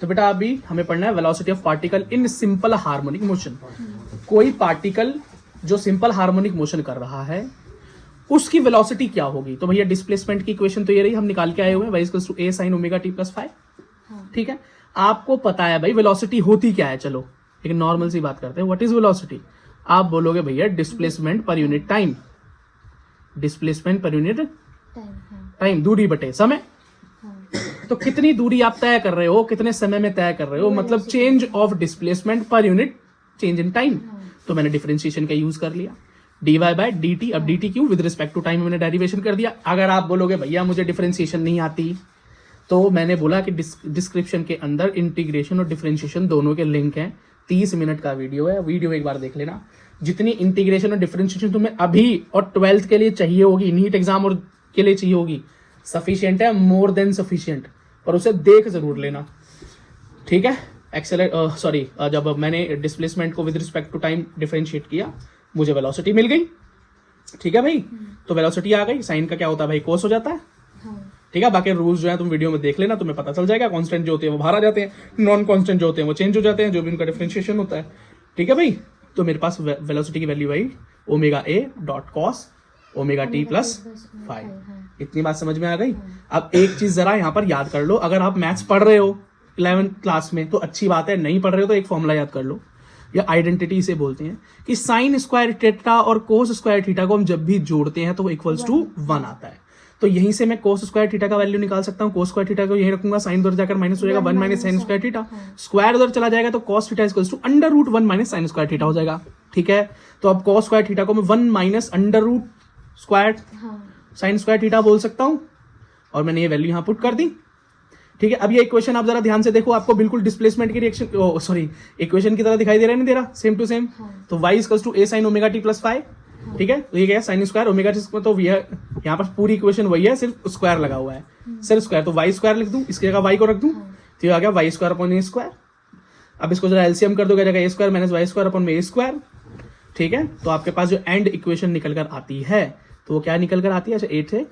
तो बेटा अभी हमें पढ़ना है velocity of particle in simple harmonic motion. कोई पार्टिकल जो सिंपल हार्मोनिक मोशन कर रहा है उसकी वेलोसिटी क्या होगी। तो भैया डिस्प्लेसमेंट की इक्वेशन तो ये रही, हम निकाल के आए हुए हैं, y equals to a sin omega t plus 5। ठीक है, आपको पता है भाई वेलोसिटी होती क्या है। चलो एक नॉर्मल सी बात करते हैं, व्हाट इज वेलोसिटी। आप बोलोगे भैया displacement per unit time, displacement per unit time, दूरी बटे समय। तो कितनी दूरी आप तय कर रहे हो, कितने समय में तय कर रहे हो, मतलब change of displacement per unit change in time. तो मैंने डिफरेंशिएशन का यूज कर लिया, dy बाय dt। अब dt क्यों, विद रिस्पेक्ट टू टाइम मैंने डेरिवेशन कर दिया। अगर आप बोलोगे भैया मुझे डिफरेंशिएशन नहीं आती, तो मैंने बोला कि डिस्क्रिप्शन के अंदर इंटीग्रेशन और डिफरेंशिएशन दोनों के लिंक हैं। 30 मिनट का वीडियो है, वीडियो एक बार देख लेना। जितनी इंटीग्रेशन और डिफरेंशिएशन तुम्हें अभी और 12th के लिए चाहिए होगी, नीट एग्जाम और के लिए चाहिए होगी, सफिशियंट है, मोर देन सफिशियंट, पर उसे देख जरूर लेना। ठीक है, जब मैंने डिस्प्लेसमेंट को with respect to time differentiate किया, मुझे वेलोसिटी मिल गई। ठीक है भाई, तो वेलोसिटी आ गई, साइन का क्या होता है भाई, कोस हो जाता है। ठीक है, बाकी रूल्स जो है तुम वीडियो में देख लेना, तुम्हें पता चल जाएगा। कांस्टेंट जो होते हैं वो बाहर आ जाते हैं, नॉन कांस्टेंट जो होते हैं वो चेंज हो जाते हैं, जो भी उनका डिफरेंशिएशन होता है। ठीक है भाई, तो मेरे पास वेलोसिटी की value I omega A dot cos omega T plus 5। इतनी बात समझ में आ गई। अब एक चीज जरा यहाँ पर याद कर लो, अगर आप मैथ्स पढ़ रहे हो 11th क्लास में तो अच्छी बात है, नहीं पढ़ रहे हो तो एक फॉर्मूला याद कर लो, या आइडेंटिटी इसे बोलते हैं कि साइन स्क्वायर थीटा और कोस स्क्वायर थीटा को हम जब भी जोड़ते हैं तो वो इक्वल्स टू 1 आता है। तो यहीं से मैं कोस स्क्वायर थीटा का वैल्यू निकाल सकता हूँ। कोस स्क्वायर थीटा को यहीं रखूंगा, साइन उधर जाकर माइनस हो जाएगा, 1 minus sine square theta, square उधर चला जाएगा तो cos theta equals to under root 1 minus sine square theta हो जाएगा। ठीक है, तो अब कॉस स्क्वायर थीटा को मैं 1 minus under root square sine square theta बोल सकता हूं, और मैंने ये वैल्यू यहां पुट कर दी। ठीक है, अब ये इक्वेशन आप जरा ध्यान से देखो, आपको बिल्कुल डिस्प्लेसमेंट की रिएक्शन इक्वेशन की तरह दिखाई दे रहा है, नहीं दे रहा, सेम टू सेम। तो y equals to a sin omega t plus 5। ठीक है, तो ये क्या है, साइन स्क्वायर ओमेगा टी, तो यहाँ पर पूरी इक्वेशन वही है, सिर्फ स्क्वायर लगा हुआ है, सिर्फ स्क्वायर। तो y स्क्वायर लिख दूं, इसकी जगह y को रख दूं, तो ये आ गया y square upon a square. अब इसको जरा एलसीएम कर दो, क्या जाएगा a square minus y square upon a square. ठीक है, तो आपके पास जो एंड इक्वेशन निकल कर आती है, तो वो क्या निकल कर आती है, अच्छा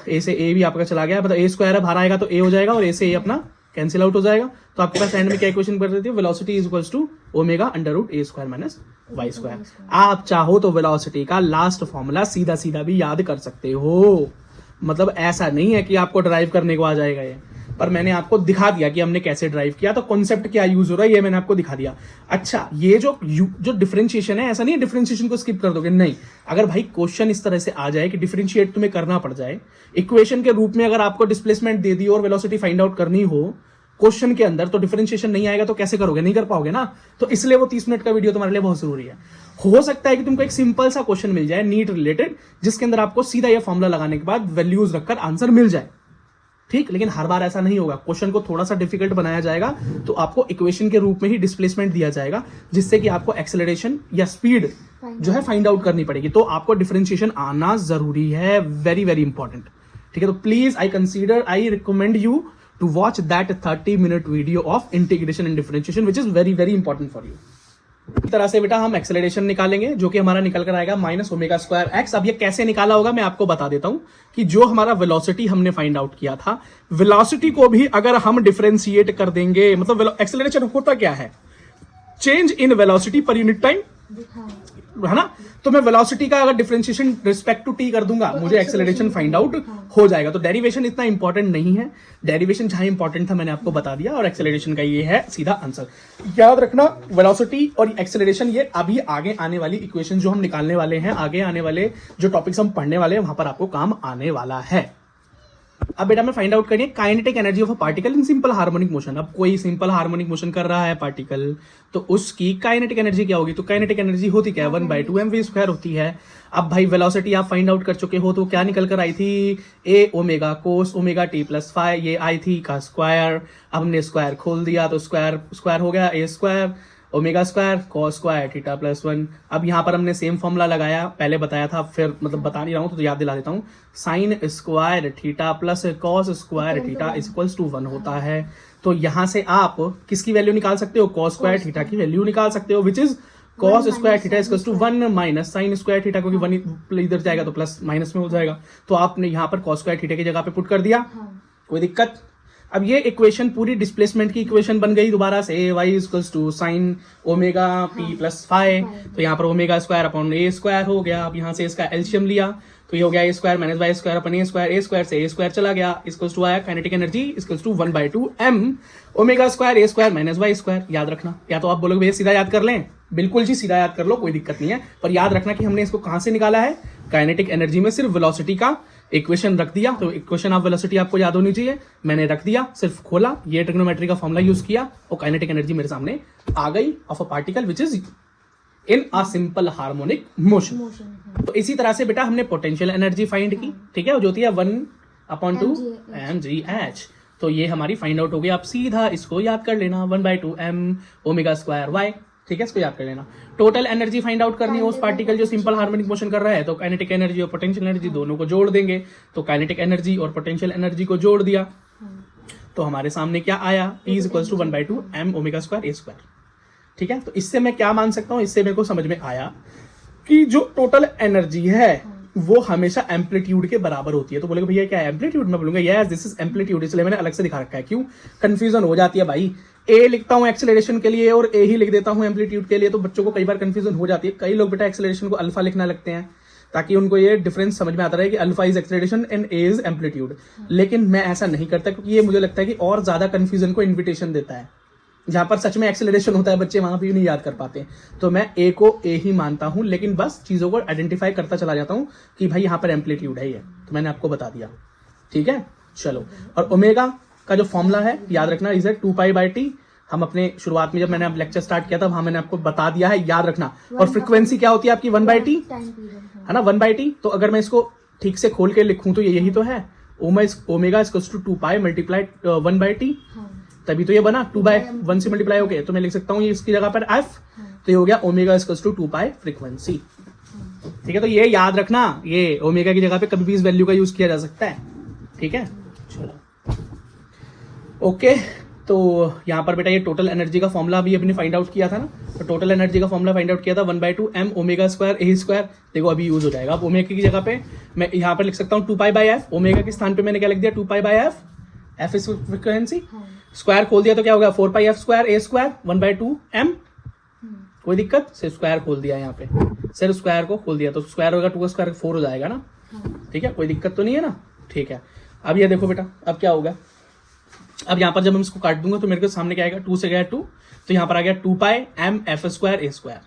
ए से ए भी आपका चला गया, मतलब ए स्क्वायर है, बाहर आएगा तो ए हो जाएगा, और ए से ए अपना कैंसिल आउट हो जाएगा। तो आपके पास एंड में क्या इक्वेशन कर देती है, velocity is equals to omega under root A square minus Y square. आप चाहो तो वेलोसिटी का लास्ट फॉर्मूला सीधा सीधा भी याद कर सकते हो, मतलब ऐसा नहीं है कि आपको ड्राइव करने को आ जाएगा ये, पर मैंने आपको दिखा दिया कि हमने कैसे ड्राइव किया, तो कॉन्सेप्ट क्या यूज हो रहा है ये मैंने आपको दिखा दिया। अच्छा, ये जो डिफरेंशिएशन है, ऐसा नहीं है डिफरेंशिएशन को स्किप कर दोगे, नहीं। अगर भाई क्वेश्चन इस तरह से आ जाए कि डिफरेंशिएट तुम्हें करना पड़ जाए, इक्वेशन के रूप में अगर आपको डिस्प्लेसमेंट दे दी और वेलोसिटी फाइंड आउट करनी हो क्वेश्चन के अंदर, तो डिफरेंशिएशन नहीं आएगा तो कैसे करोगे, नहीं कर पाओगे ना। तो इसलिए वो 30 मिनट का वीडियो तुम्हारे लिए बहुत जरूरी है। हो सकता है कि तुमको एक सिंपल सा क्वेश्चन मिल जाए नीट रिलेटेड, जिसके अंदर आपको सीधा ये फॉर्मूला लगाने के बाद वैल्यूज रखकर आंसर मिल जाए। ठीक, लेकिन हर बार ऐसा नहीं होगा, क्वेश्चन को थोड़ा सा डिफिकल्ट बनाया जाएगा, तो आपको इक्वेशन के रूप में ही डिस्प्लेसमेंट दिया जाएगा, जिससे कि आपको एक्सेलरेशन या स्पीड जो है फाइंड आउट करनी पड़ेगी। तो आपको डिफरेंशिएशन आना जरूरी है, वेरी वेरी इंपॉर्टेंट। ठीक है, तो please I recommend you to watch that 30-minute video of integration and differentiation, which is very very important for you. इस तरह से बेटा हम एक्सेलरेशन निकालेंगे, जो कि हमारा निकल कर आएगा माइनस ओमेगा स्क्वायर एक्स। अब ये कैसे निकाला होगा मैं आपको बता देता हूं, कि जो हमारा वेलोसिटी हमने फाइंड आउट किया था, वेलोसिटी को भी अगर हम डिफरेंशिएट कर देंगे, मतलब एक्सेलरेशन होता क्या है, change in velocity per unit time, है ना। तो मैं वेलोसिटी का अगर डिफरेंशिएशन रिस्पेक्ट टू टी कर दूंगा, मुझे एक्सेलरेशन फाइंड आउट हो जाएगा। तो डेरिवेशन इतना इंपॉर्टेंट नहीं है, डेरिवेशन जहां इंपॉर्टेंट था मैंने आपको बता दिया, और एक्सेलरेशन का ये है सीधा आंसर। याद रखना, वेलोसिटी और एक्सेलरेशन ये अभी आगे आने वाली इक्वेशन जो हम निकालने वाले हैं, आगे आने वाले जो टॉपिक्स हम पढ़ने वाले हैं, वहां पर आपको काम आने वाला है। अब बेटा मैं फाइंड आउट करिए kinetic energy of a particle in simple harmonic motion. अब कोई सिंपल हार्मोनिक मोशन कर रहा है पार्टिकल, तो उसकी काइनेटिक एनर्जी क्या होगी, तो काइनेटिक एनर्जी होती क्या है, 1/2mv² होती है। अब भाई वेलोसिटी आप फाइंड आउट कर चुके हो, तो क्या निकल कर आई थी, A omega cos omega T plus 5, ये आई थी का स्क्वायर। अब हमने स्क्वायर खोल दिया तो स्क्वायर हो गया A square omega square cos square theta plus 1। अब यहां पर हमने सेम फॉर्मूला लगाया, पहले बताया था, फिर मतलब बता नहीं रहा हूं तो याद दिला देता हूं, sine square theta plus cos square theta equals to 1 होता है। तो यहां से आप किसकी वैल्यू निकाल सकते हो, कॉस स्क्वायर थीटा की वैल्यू निकाल सकते हो, which is cos square theta equals to 1 minus sine square theta, क्योंकि 1 इधर जाएगा तो प्लस माइनस में हो जाएगा। तो आपने यहां पर कॉस स्क्वायर थीटा की जगह पे पुट कर दिया, कोई दिक्कत। अब ये इक्वेशन पूरी डिस्प्लेसमेंट की इक्वेशन बन गई दोबारा से, y equals to sine omega p plus five, तो यहाँ पर omega square upon A square हो गया। अब यहाँ से इसका एलसीएम लिया तो ये हो गया A square minus Y square upon A square से ए स्क्वायर चला गया, इक्वल्स टू आया kinetic energy equals to 1/2 m omega square A square minus Y square. याद रखना, या तो आप बोलोगे भैया सीधा याद कर लें, बिल्कुल जी सीधा याद कर लो, कोई दिक्कत नहीं है, पर याद रखना कि हमने इसको कहां से निकाला है, काइनेटिक एनर्जी में सिर्फ वेलोसिटी का इक्वेशन रख दिया, तो इक्वेशन ऑफ वेलोसिटी आपको याद होनी चाहिए, मैंने रख दिया, सिर्फ खोला, ये ट्रिग्नोमेट्री का फॉर्मूला यूज किया और काइनेटिक एनर्जी मेरे सामने आ गई of a particle which is in a simple harmonic motion. तो इसी तरह से बेटा हमने पोटेंशियल एनर्जी फाइंड की, ठीक है, जो होती है 1/2 mgh। तो ये हमारी फाइंड आउट हो गई, आप सीधा इसको याद कर लेना 1/2 m ओमेगा स्क्वायर y, ठीक है, इसको याद कर लेना। टोटल एनर्जी फाइंड आउट करनी है उस पार्टिकल जो सिंपल हार्मोनिक मोशन कर रहा है, तो काइनेटिक एनर्जी और पोटेंशियल एनर्जी दोनों को जोड़ देंगे, तो काइनेटिक एनर्जी और पोटेंशियल एनर्जी को जोड़ दिया तो हमारे सामने क्या आया, E is equals to 1/2 m omega square A square, ठीक है। तो इससे मैं क्या मान सकता हूं, इससे मेरे को समझ में आया कि जो टोटल एनर्जी है वो हमेशा एम्पलीट्यूड के बराबर होती है। तो बोलेगा भैया क्या है एम्पलीट्यूड, मैं बोलूंगा यस दिस इज एम्पलीट्यूड, इसलिए मैंने अलग से दिखा रखा है। क्यों कंफ्यूजन हो जाती है भाई, ए लिखता हूं एक्सेलरेशन के लिए और ए ही लिख देता हूं एम्पलीट्यूड के लिए, तो बच्चों को कई बार कंफ्यूजन हो जाती है। कई लोग बेटा एक्सेलरेशन को अल्फा लिखना लगते हैं ताकि उनको ये डिफरेंस समझ में आता रहे कि alpha is acceleration and A is amplitude, लेकिन मैं ऐसा नहीं करता क्योंकि ये मुझे लगता है कि और ज्यादा कंफ्यूजन को इन्विटेशन देता है। जहां पर सच में एक्सेलरेशन होता है बच्चे वहां भी नहीं याद कर पाते, तो मैं ए को ए ही मानता हूं, लेकिन बस चीजों को आइडेंटिफाई करता चला जाता हूं कि भाई यहां पर एम्पलीट्यूड है ये, तो मैंने आपको बता दिया, ठीक है। चलो, और ओमेगा का जो फॉर्मूला है याद रखना इज 2π/t। हम अपने शुरुआत में जब मैंने लेक्चर स्टार्ट किया था वहां मैंने आपको बता दिया है, याद रखना। और फ्रीक्वेंसी क्या होती है आपकी 1/t, है ना, 1/t। तो अगर मैं इसको ठीक से खोल के लिखूं तो ये यही तो है, omega equals to 2π multiply 1/t, तभी तो ये बना 2/1 से मल्टीप्लाई हो गया। तो मैं लिख सकता हूँ ये इसकी जगह पर f, तो ये हो गया ओमेगा इक्वल्स टू 2π फ्रीक्वेंसी, ठीक है। तो ये याद रखना, ये ओमेगा की जगह पे कभी भी इस वैल्यू का यूज किया जा सकता है, ठीक है। चलो ओके, तो यहाँ पर बेटा ये टोटल एनर्जी का फॉर्मूला भी अपने फाइंड आउट किया था ना, तो टोटल एनर्जी का फॉर्मूला फाइंड आउट किया था 1/2 m omega square A square. देखो अभी यूज हो जाएगा। अब ओमेगा की जगह पे मैं यहाँ पर लिख सकता हूँ 2π/f, ओमेगा के स्थान पे मैंने क्या लिख दिया 2π/f, f is frequency, square खोल दिया तो क्या होगा 4πf square A square 1/2 m, कोई दिक्कत, सिर्फ स्क्वायर खोल दिया यहाँ पे, सिर्फ स्क्वायर को खोल दिया तो स्क्वायर होगा 2 का स्क्वायर 4 हो जाएगा ना, ठीक है, कोई दिक्कत तो नहीं है ना, ठीक है। अब ये देखो बेटा अब क्या होगा, अब यहाँ पर जब हम इसको काट दूंगा तो मेरे को सामने क्या आएगा, 2 से गया 2, तो यहाँ पर आ गया 2π m f square A square,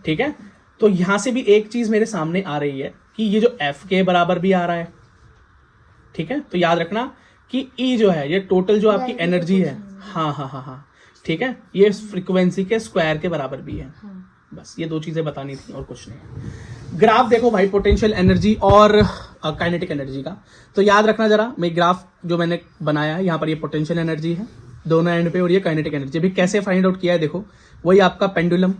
ठीक है। तो यहां से भी एक चीज मेरे सामने आ रही है कि ये जो f के बराबर भी आ रहा है, ठीक है। तो याद रखना कि E जो है ये टोटल जो आपकी एनर्जी है, हाँ, ठीक है, ये फ्रीक्वेंसी के स्क्वायर के बराबर भी है। बस ये दो चीजें बतानी थी और कुछ नहीं। ग्राफ देखो भाई पोटेंशियल एनर्जी और काइनेटिक एनर्जी का, तो याद रखना जरा, मैं ग्राफ जो मैंने बनाया है यहाँ पर ये पोटेंशियल एनर्जी है दोनों एंड पे और ये काइनेटिक एनर्जी। अभी कैसे फाइंड आउट किया है देखो, वही आपका पेंडुलम,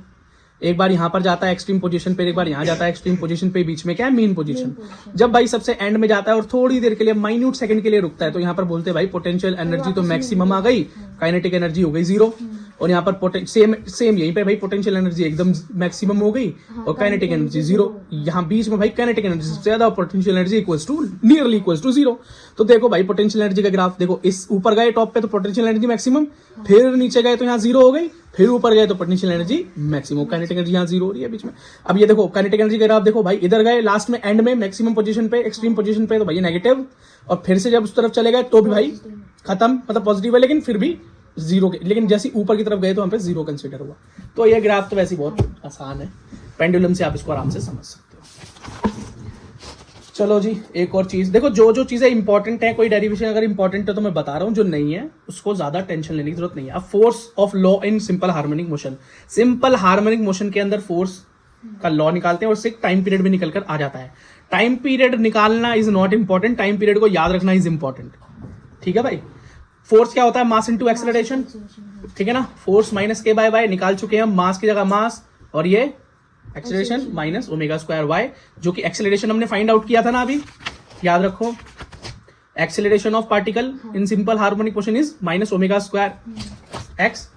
एक बार यहां पर जाता है एक्सट्रीम पोजीशन पे, एक बार यहां जाता है एक्सट्रीम पोजीशन पे, बीच में क्या है मीन पोजीशन। जब भाई सबसे एंड में जाता है और थोड़ी देर के लिए माइन्यूट सेकंड के लिए रुकता है, तो यहां पर बोलते हैं भाई पोटेंशियल एनर्जी तो मैक्सिमम आ गई, काइनेटिक एनर्जी हो गई 0। और यहाँ पर सेम यहीं पे भाई पोटेंशियल एनर्जी एकदम मैक्सिमम हो गई और काइनेटिक एनर्जी 0। यहाँ बीच में भाई काइनेटिक एनर्जी सबसे ज्यादा, potential energy equals to nearly equals to 0। तो देखो भाई पोटेंशियल एनर्जी का ग्राफ देखो, इस ऊपर गए टॉप पे तो पोटेंशियल एनर्जी मैक्सिमम, फिर नीचे गए तो यहाँ 0 हो गई, फिर ऊपर गए तो potential energy maximum, kinetic energy यहाँ 0 हो रही है बीच में। अब ये देखो काइनेटिक एनर्जी का ग्राफ देखो भाई, इधर गए लास्ट में एंड में मैक्सिमम पोजीशन पे, एक्सट्रीम पोजीशन पे, तो भाई नेगेटिव, और फिर से जब उस तरफ चले गए तो भी भाई खत्म, मतलब पॉजिटिव है लेकिन फिर भी 0 के, लेकिन जैसे ऊपर की तरफ गए तो वहां पे 0 कंसीडर हुआ। तो ये ग्राफ तो वैसे बहुत आसान है, पेंडुलम से आप इसको आराम से समझ सकते हो। चलो जी एक और चीज देखो, जो जो चीजें इंपॉर्टेंट है, कोई डेरिवेशन अगर इंपॉर्टेंट है तो मैं बता रहा हूं, जो नहीं है उसको ज्यादा टेंशन लेने की जरूरत नहीं है। अब force of law in simple harmonic motion, simple harmonic motion के अंदर फोर्स का लॉ निकालते हैं और उससे टाइम पीरियड भी निकल कर आ जाता है। टाइम पीरियड निकालना is not important, time period को याद रखना इज इंपॉर्टेंट, ठीक है भाई। फोर्स क्या होता है, मास इनटू एक्सेलरेशन, ठीक है ना। फोर्स माइनस के बाय वाई निकाल चुके हैं हम, मास की जगह मास, और ये acceleration minus omega square Y, जो कि एक्सेलरेशन हमने फाइंड आउट किया था ना अभी, याद रखो। Acceleration of particle in simple harmonic motion is minus omega square x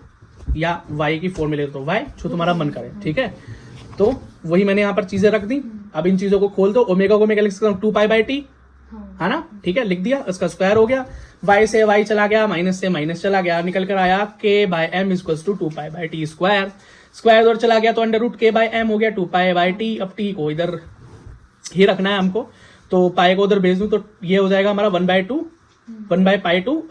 या वाई की फॉर्मूले, तो वाई जो तुम्हारा मन करे, ठीक है। तो वही मैंने यहाँ पर चीजें रख दी। अब इन चीजों को खोल दो, ओमेगा को मैं क्या लिख सकता हूँ 2π/t, है ना, ठीक है, लिख दिया, उसका स्क्वायर हो गया, y से y चला गया, माइनस से माइनस चला गया, निकल कर आया k by M equals to 2π/t square, square उधर चला गया तो under root k by M हो गया 2π/t। अब t को इधर ही रखना है हमको, तो पाई को उधर भेज दूं तो ये हो जाएगा हमारा 1/2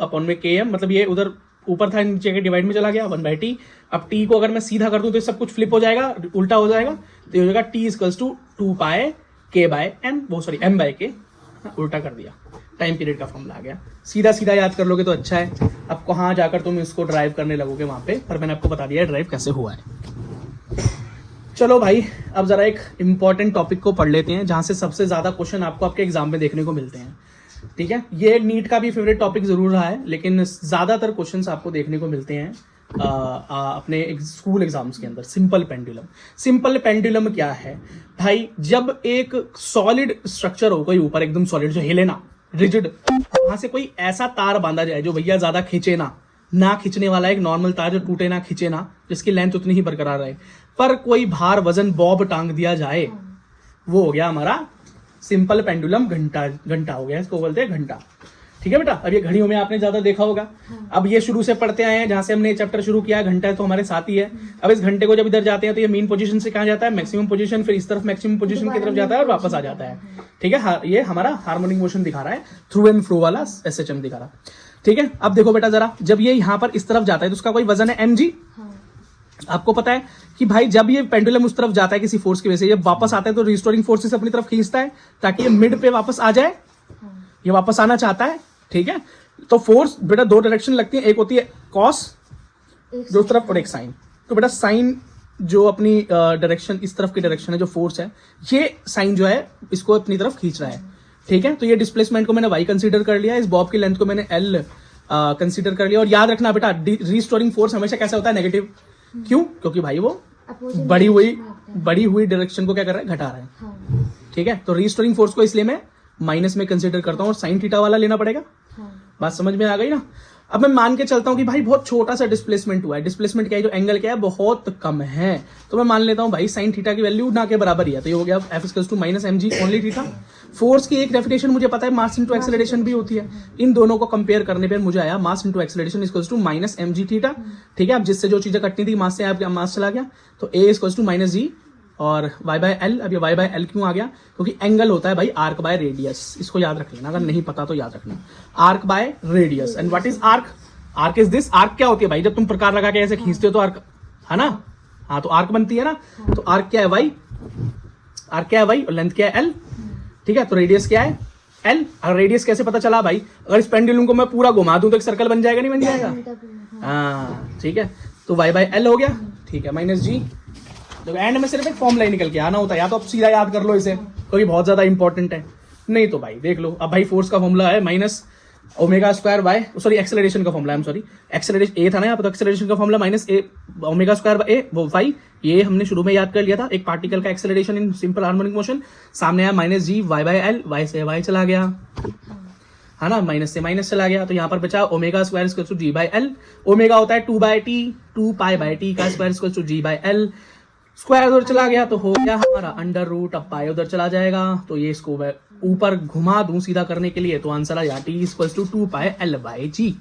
अपॉन में km, मतलब ये उधर ऊपर था नीचे के डिवाइड में चला गया 1/t। अब t को अगर मैं सीधा कर दूं तो सब कुछ फ्लिप हो जाएगा, उल्टा हो जाएगा, तो ये हो जाएगा t इक्वल्स टू 2π/k/m, वो सॉरी m/k, उल्टा कर दिया, टाइम पीरियड का फॉर्मूला आ गया। सीधा सीधा याद कर लोगे तो अच्छा है, अब कहाँ जाकर तुम इसको ड्राइव करने लगोगे वहां पे, पर मैंने आपको बता दिया है ड्राइव कैसे हुआ है। चलो भाई, अब जरा एक इंपॉर्टेंट टॉपिक को पढ़ लेते हैं जहां से सबसे ज्यादा क्वेश्चन आपको आपके एग्जाम में देखने को मिलते हैं, ठीक है। ये नीट का भी फेवरेट टॉपिक जरूर रहा है, लेकिन ज्यादातर क्वेश्चंस आपको देखने को मिलते हैं अपने स्कूल एग्जाम्स के अंदर। सिंपल पेंडुलम, सिंपल पेंडुलम क्या है भाई? जब एक सॉलिड स्ट्रक्चर हो, कोई ऊपर एकदम सॉलिड जो हिले ना, रिजिड, वहां से कोई ऐसा तार बांधा जाए जो भैया ज्यादा खींचे ना खींचने वाला, एक नॉर्मल तार जो टूटे ना खींचे ना, जिसकी लेंथ उतनी ही बरकरार रहे, पर कोई भार वजन बॉब टांग दिया जाए, वो हो गया हमारा सिंपल पेंडुलम। घंटा हो गया, इसको बोलते हैं घंटा, ठीक है बेटा। अब ये घड़ियों में आपने ज्यादा देखा होगा। अब ये शुरू से पढ़ते आए हैं, जहां से हमने ये चैप्टर शुरू किया है, घंटा है तो हमारे साथ ही है। अब इस घंटे को जब इधर जाते हैं तो ये मेन पोजीशन से कहाँ जाता है? मैक्सिमम पोजीशन, फिर इस तरफ मैक्सिमम पोजीशन की तरफ जाता है और वापस आ जाता है, ठीक है। ये हमारा हार्मोनिक मोशन दिखा रहा है, थ्रू एंड फ्रो वाला SHM दिखा रहा है, ठीक है। अब देखो बेटा जरा, जब ये यहाँ पर इस तरफ जाता है तो उसका कोई वजन है mg। आपको पता है कि भाई जब ये पेंडुलम उस तरफ जाता है किसी फोर्स की वजह से, जब वापस आता है तो रिस्टोरिंग फोर्स से अपनी तरफ खींचता है ताकि ये मिड पे वापस आ जाए, ये वापस आना चाहता है, ठीक है। तो फोर्स बेटा दो डायरेक्शन लगती है, एक होती है कॉस जो तरफ और एक साइन। तो बेटा साइन जो अपनी डायरेक्शन, इस तरफ की डायरेक्शन है, जो फोर्स है, ये साइन जो है इसको अपनी तरफ खींच रहा है, ठीक है। तो ये डिस्प्लेसमेंट को मैंने y कंसीडर कर लिया, इस बॉब की लेंथ को मैंने l कंसीडर कर लिया। और याद रखना बेटा, रिस्टोरिंग फोर्स हमेशा कैसा होता है? नेगेटिव। क्यों? क्योंकि भाई वो बढ़ी हुई डायरेक्शन को क्या कर रहा है? घटा रहा है, ठीक है। तो रिस्टोरिंग फोर्स को इसलिए मैं माइनस में कंसीडर करता हूं और साइन थीटा वाला लेना पड़ेगा। बात समझ में आ गई ना? अब मैं मान के चलता हूं कि भाई बहुत छोटा सा डिस्प्लेसमेंट हुआ है। डिस्प्लेसमेंट क्या है? जो एंगल क्या है? बहुत कम है। तो मैं मान लेता हूं भाई साइन थीटा की वैल्यू ना के बराबर ही है, तो ये हो गया f equals to minus mg only theta. Force की एक डेफिनेशन मुझे पता है, मास इंटू एक्सेलरेशन भी होती है। इन दोनों को कंपेयर करने पर मुझे आया mass into acceleration equals to minus mg theta, ठीक है। अब जिससे जो चीजें कटनी थी मास से आप मास चला गया, तो a equals to minus g और y/l। अब ये y/l क्यों आ गया? क्योंकि एंगल होता है भाई आर्क बाय रेडियस, इसको याद रख लेना, अगर नहीं पता तो याद रखना। Arc by radius, and what is arc? Arc is this. Arc क्या होती है भाई? जब तुम प्रकार लगा के ऐसे खींचते हो तो आर्क, है ना? हाँ, तो आर्क बनती है ना। तो आर्क क्या है? y। आर्क क्या है? y, और लेंथ क्या है? l, ठीक है। तो रेडियस क्या है? l। अगर रेडियस कैसे पता चला भाई? अगर इस पेंडुलम को मैं पूरा घुमा दूं तो एक सर्कल बन जाएगा, नहीं बन जाएगा? हाँ, ठीक है। तो y/l हो गया, ठीक है, माइनस g। तो एंड में सिर्फ एक फॉर्मूला ही निकल के आना होता है, या तो आप सीधा याद कर लो इसे, क्योंकि बहुत ज्यादा इंपॉर्टेंट है, नहीं तो भाई देख लो। अब भाई फोर्स का फॉर्मूला है minus omega square Y, sorry acceleration का फॉर्मूला है, सॉरी एक्सेलरेशन ए था ना यहाँ पर, तो एक्सेलरेशन का formula minus A omega square A वो वाई, ये हमने शुरू में याद कर लिया था। एक पार्टिकल का acceleration in simple harmonic motion, सामने आया माइनस जी y/l, y से y चला गया, है ना, माइनस से माइनस चला गया, तो यहाँ पर बचा omega square equal to g/l। Omega होता है 2/t, 2π/t का square equal to g/l। Square उधर चला गया तो हो गया हमारा अंडर रूट। अब पाई उधर चला जाएगा, तो ये इसको ऊपर घुमा दूं सीधा करने के लिए, तो आंसर आ जाती है इक्वल टू 2πl/g।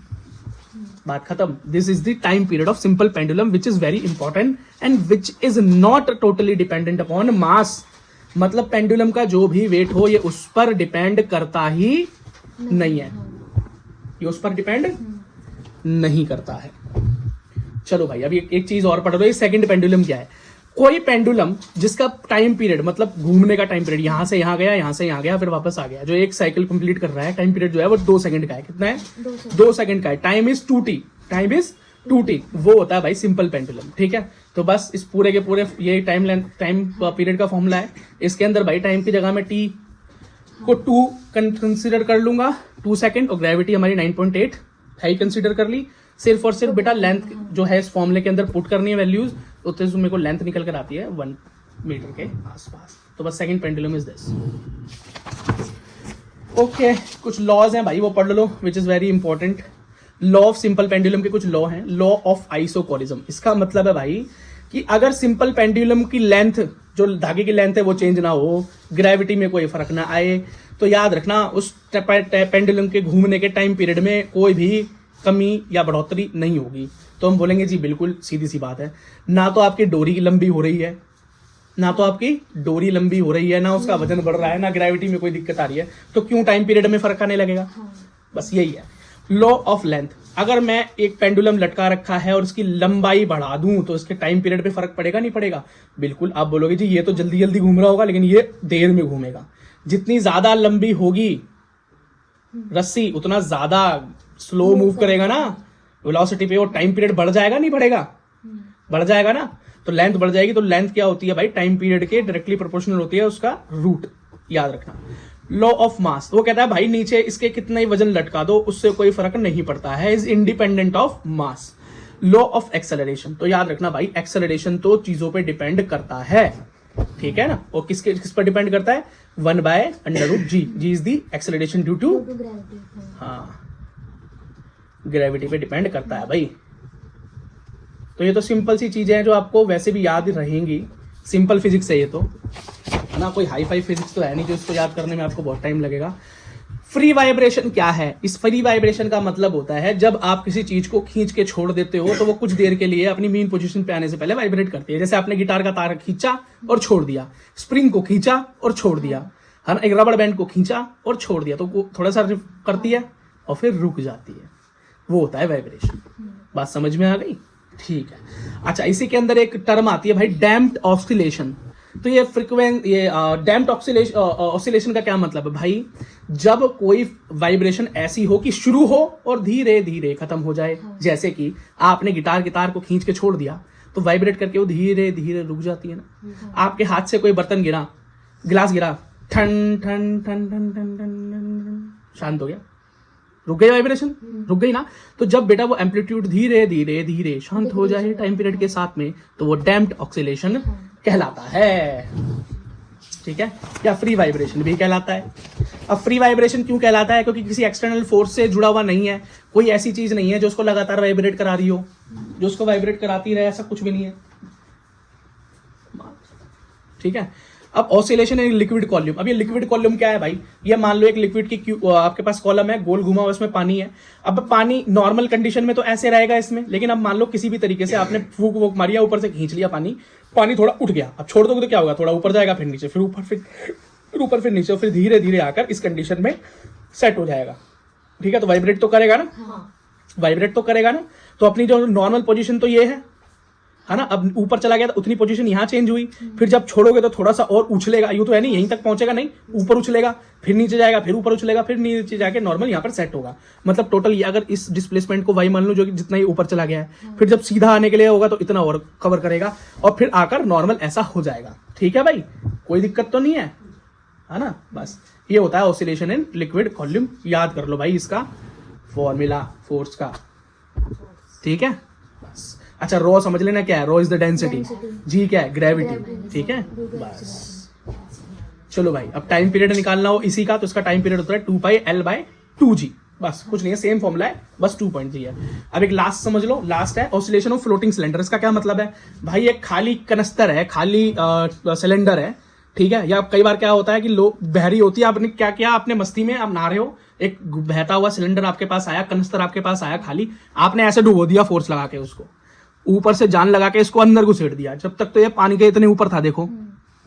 बात खत्म। This is the time period of simple pendulum which is very important and which is not totally dependent upon mass. मतलब पेंडुलम का जो भी वेट हो, ये उस पर डिपेंड करता ही नहीं है, ये उस पर डिपेंड नहीं करता है। चलो भाई, अभी एक चीज और पढ़ लो। ये सेकंड पेंडुलम क्या है? कोई पेंडुलम जिसका टाइम पीरियड, मतलब घूमने का टाइम पीरियड, यहां से यहां गया, यहां से यहां गया, फिर वापस आ गया, जो एक साइकिल कंप्लीट कर रहा है, टाइम पीरियड जो है वो 2 सेकंड का है। कितना है? 2 सेकंड का है। Time is 2t, time is 2t, वो होता है भाई सिंपल पेंडुलम, ठीक है। तो बस इस पूरे के पूरे ये टाइम पीरियड का फॉर्मूला है। इसके अंदर भाई टाइम की जगह में t को 2 कंसिडर कर लूंगा, 2 सेकंड, और ग्रेविटी हमारी 9.8 हाई कंसिडर कर ली। सिर्फ और सिर्फ बेटा लेंथ जो है इस फॉर्मूले के अंदर पुट करनी है वैल्यूज, तो मेरे को लेंथ निकल कर आती है 1 मीटर के आसपास। तो बस second pendulum is this. Okay, कुछ लॉज हैं भाई, वो पढ़ लो, which is very important. Law of simple pendulum के कुछ लॉ हैं। लॉ ऑफ आइसोकोरिज्म, इसका मतलब है भाई कि अगर सिंपल पेंडुलम की लेंथ, जो धागे की लेंथ है वो चेंज ना हो, ग्रेविटी में कोई फर्क ना आए, तो याद रखना उस पेंडुलम के घूमने के टाइम पीरियड में कोई भी कमी या बढ़ोतरी नहीं होगी। तो हम बोलेंगे जी बिल्कुल सीधी सी बात है, ना तो आपकी डोरी लंबी हो रही है, ना तो आपकी डोरी लंबी हो रही है, ना उसका वजन बढ़ रहा है, ना ग्रेविटी में कोई दिक्कत आ रही है, तो क्यों टाइम पीरियड में फर्क आने लगेगा? बस यही है लॉ ऑफ लेंथ। अगर मैं एक पेंडुलम लटका रखा है और उसकी लंबाई बढ़ा दूं तो इसके टाइम पीरियड पे फर्क पड़ेगा नहीं पड़ेगा? बिल्कुल। आप बोलोगे जी ये तो जल्दी जल्दी घूम रहा होगा, लेकिन ये देर में घूमेगा। जितनी ज्यादा लंबी होगी रस्सी उतना ज्यादा स्लो मूव करेगा ना वेलोसिटी पे, और टाइम पीरियड बढ़ जाएगा नहीं बढ़ेगा? बढ़ जाएगा ना, तो लेंथ बढ़ जाएगी। तो लेंथ क्या होती है भाई? टाइम पीरियड के डायरेक्टली प्रोपोर्शनल होती है उसका रूट, याद रखना। लॉ ऑफ मास, वो कहता है भाई नीचे इसके कितना ही वजन लटका दो उससे कोई फर्क नहीं पड़ता है, is independent of mass. Law of acceleration, तो याद रखना भाई एक्सेलरेशन तो चीजों पे डिपेंड करता है, ठीक है ना? और किस पर डिपेंड करता है? 1/√g। G is the acceleration due to, हाँ, ग्रेविटी पे डिपेंड करता है भाई। तो ये तो सिंपल सी चीजें हैं जो आपको वैसे भी याद रहेंगी, सिंपल फिजिक्स है ये तो, है ना? कोई हाई फाई फिजिक्स तो है नहीं जो इसको याद करने में आपको बहुत टाइम लगेगा। फ्री वाइब्रेशन क्या है? इस फ्री वाइब्रेशन का मतलब होता है जब आप किसी चीज को खींच के छोड़ देते हो तो वो कुछ देर के लिए अपनी मेन पोजीशन पे आने से पहले वाइब्रेट करती है। जैसे आपने गिटार का तार खींचा और छोड़ दिया, स्प्रिंग को खींचा और छोड़ दिया, है ना? एक रबड़ बैंड को खींचा और छोड़ दिया, तो वो थोड़ा सा करती है और फिर रुक जाती है, वो होता है वाइब्रेशन। बात समझ में आ गई? ठीक है। अच्छा, इसी के अंदर एक टर्म आती है भाई डैम्प्ड ऑसिलेशन। तो ये डैम्प्ड ऑसिलेशन का क्या मतलब है भाई? जब कोई वाइब्रेशन ऐसी हो कि शुरू हो और धीरे धीरे खत्म हो जाए। जैसे कि आपने गिटार की तार को खींच के छोड़ दिया तो वाइब्रेट करके वो धीरे धीरे रुक जाती है ना। आपके हाथ से कोई बर्तन गिरा, गिलास गिरा, ठन ठन ठन ठन ठन ठन, शांत हो गया, रुक गई वाइब्रेशन, रुक गई ना। तो जब बेटा वो एम्पलीट्यूड धीरे धीरे धीरे शांत हो जाए टाइम पीरियड के साथ में, तो वो डैम्प्ड ऑसिलेशन कहलाता है, ठीक है? या फ्री वाइब्रेशन भी कहलाता है। अब फ्री वाइब्रेशन क्यों कहलाता है? क्योंकि किसी एक्सटर्नल फोर्स से जुड़ा हुआ नहीं है, कोई ऐसी चीज नहीं है जो उसको लगातार वाइब्रेट करा रही हो, जो उसको वाइब्रेट कराती रहे, ऐसा कुछ भी नहीं है, ठीक है? अब ऑसिलेशन इन लिक्विड कॉल्यूम। अब ये लिक्विड कॉल्यूम क्या है भाई? ये मान लो एक लिक्विड की आपके पास कॉलम है, गोल घुमा हुआ, उसमें पानी है। अब पानी नॉर्मल कंडीशन में तो ऐसे रहेगा इसमें, लेकिन अब मान लो किसी भी तरीके से आपने फूक वूक मारिया, ऊपर से खींच लिया पानी थोड़ा उठ गया। अब छोड़ दोगे तो क्या होगा? थोड़ा ऊपर जाएगा, फिर नीचे, फिर ऊपर, फिर नीचे, फिर धीरे धीरे आकर इस कंडीशन में सेट हो जाएगा, ठीक है? तो वाइब्रेट तो करेगा ना, वाइब्रेट तो करेगा ना। तो अपनी जो नॉर्मल पोजीशन तो ये है ना? अब ऊपर चला गया तो उतनी पोजीशन यहाँ चेंज हुई, फिर जब छोड़ोगे तो थोड़ा सा और उछलेगा, यूं तो है नहीं, यहीं तक पहुंचेगा नहीं, ऊपर उछलेगा, फिर नीचे जाएगा, फिर ऊपर उछलेगा, फिर नीचे जाके नॉर्मल यहाँ पर सेट होगा। मतलब टोटल ये अगर इस डिस्प्लेसमेंट को वाई मान लो जो कि जितना ही ऊपर चला गया है, फिर जब सीधा आने के लिए होगा तो इतना और कवर करेगा और फिर आकर नॉर्मल ऐसा हो जाएगा, ठीक है भाई? कोई दिक्कत तो नहीं है ना? बस ये होता है ऑसिलेशन इन लिक्विड कॉल्यूम। याद कर लो भाई इसका फॉर्मूला फोर्स का, ठीक है? बस। अच्छा, रो समझ लेना क्या है? रो इज द डेंसिटी, जी क्या है? ग्रेविटी, ठीक है? बस चलो भाई, अब टाइम पीरियड निकालना हो इसी का, तो इसका टाइम पीरियड होता है 2πL/2g। बस कुछ नहीं है, सेम फॉर्मूला है, बस 2.g है। अब एक लास्ट समझ लो, लास्ट है ऑसिलेशन ऑफ फ्लोटिंग सिलेंडर। इसका क्या मतलब है भाई? एक खाली कनस्तर है, खाली सिलेंडर है, ठीक है? या कई बार क्या होता है कि लो बहरी होती है, आपने क्या किया, आपने मस्ती में आप नहा रहे हो, एक बहता हुआ सिलेंडर आपके पास आया, कनस्तर आपके पास आया खाली, आपने ऐसे डुबो दिया फोर्स लगा के, उसको ऊपर से जान लगा के इसको अंदर घुसेड़ दिया। जब तक तो ये पानी के इतने ऊपर था देखो,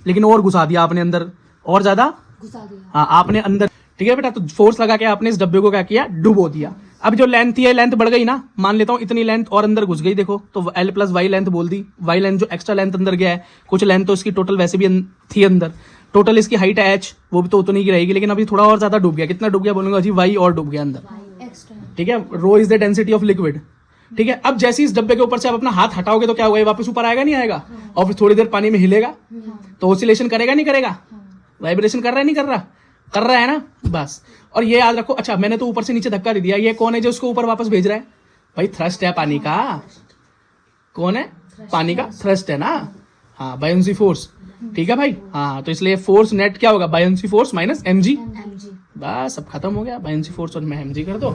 लेकिन और घुसा दिया आपने अंदर, और ज्यादा घुसा दिया, हाँ आपने अंदर, ठीक है बेटा? तो फोर्स लगा के आपने इस डब्बे को क्या किया? डुबो दिया। अब जो लेंथ थी, लेंथ बढ़ गई ना, मान लेता हूं इतनी लेंथ और अंदर घुस गई, देखो तो L+y लेंथ बोल दी। y लेंथ जो एक्स्ट्रा लेंथ अंदर गया है, कुछ लेंथ तो इसकी टोटल वैसे भी थी अंदर, टोटल इसकी हाइट है h, वो भी तो उतनी की रहेगी, लेकिन अभी थोड़ा और ज्यादा डूब गया। कितना डूब गया बोलूंगा जी? y और डूब गया अंदर, ठीक है? Rho is the density of liquid, ठीक है? अब जैसे इस डब्बे के ऊपर से आप अपना हाथ हटाओगे तो क्या होगा? वापस ऊपर आएगा नहीं आएगा? और फिर थोड़ी देर पानी में हिलेगा, तो ऑसिलेशन करेगा नहीं करेगा? वाइब्रेशन कर रहा है नहीं कर रहा? कर रहा है ना? बस। और ये याद रखो, अच्छा मैंने तो ऊपर से नीचे धक्का दे दिया, ये कौन है जो उसको ऊपर वापस भेज रहा है? भाई थ्रस्ट है पानी का। कौन है? पानी का थ्रस्ट है ना, हाँ, बायंसी फोर्स, ठीक है भाई? हाँ, तो इसलिए फोर्स नेट क्या होगा? Buoyancy force minus mg। बस अब खत्म हो गया, बायंसी फोर्स और मैं mg कर दो,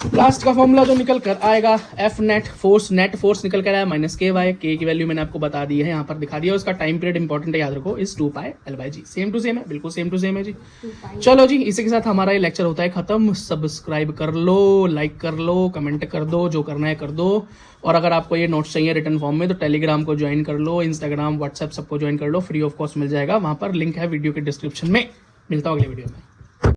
लास्ट का फॉर्मूला जो निकल कर आएगा एफ नेट फोर्स निकल कर आया माइनस के वाई, के की वैल्यू मैंने आपको बता दी है, यहाँ पर दिखा दिया। उसका टाइम पीरियड इंपॉर्टेंट है, याद रखो, is 2 pi L by G. Same to same है, बिल्कुल सेम टू सेम है जी। चलो जी, इसी के साथ हमारा ये लेक्चर होता है खत्म। सब्सक्राइब कर लो, लाइक कर लो, कमेंट कर दो, जो करना है कर दो। और अगर आपको ये नोट्स चाहिए रिटर्न फॉर्म में तो टेलीग्राम को ज्वाइन कर लो, इंस्टाग्राम व्हाट्सएप सबको ज्वाइन कर लो, फ्री ऑफ कॉस्ट मिल जाएगा, वहां पर लिंक है वीडियो के डिस्क्रिप्शन में। मिलता हूँ अगले वीडियो में।